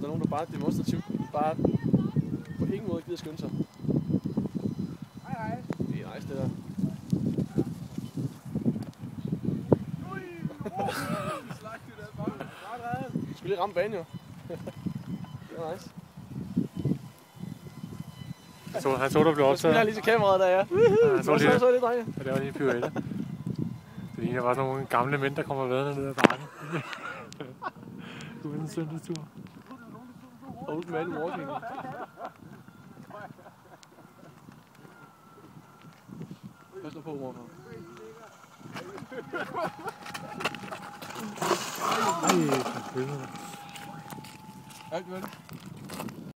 der er nogen, der bare demonstrativt bare på ingen måde gider skynde sig. Hej. Det er nice, det der. Du skulle lige ramme banen, jo. Det er nice. Han så, der blev optaget. Jeg lige til kameraet, der ja. Han så lige, det, drenge. og det var lige en pirouette. Det ligner bare nogle gamle mænd, der kommer vadende ned ad bakken. Uden en søndagstur. Old man walking. Pas nu på, morfar. Ej, for helvede. Alt vel.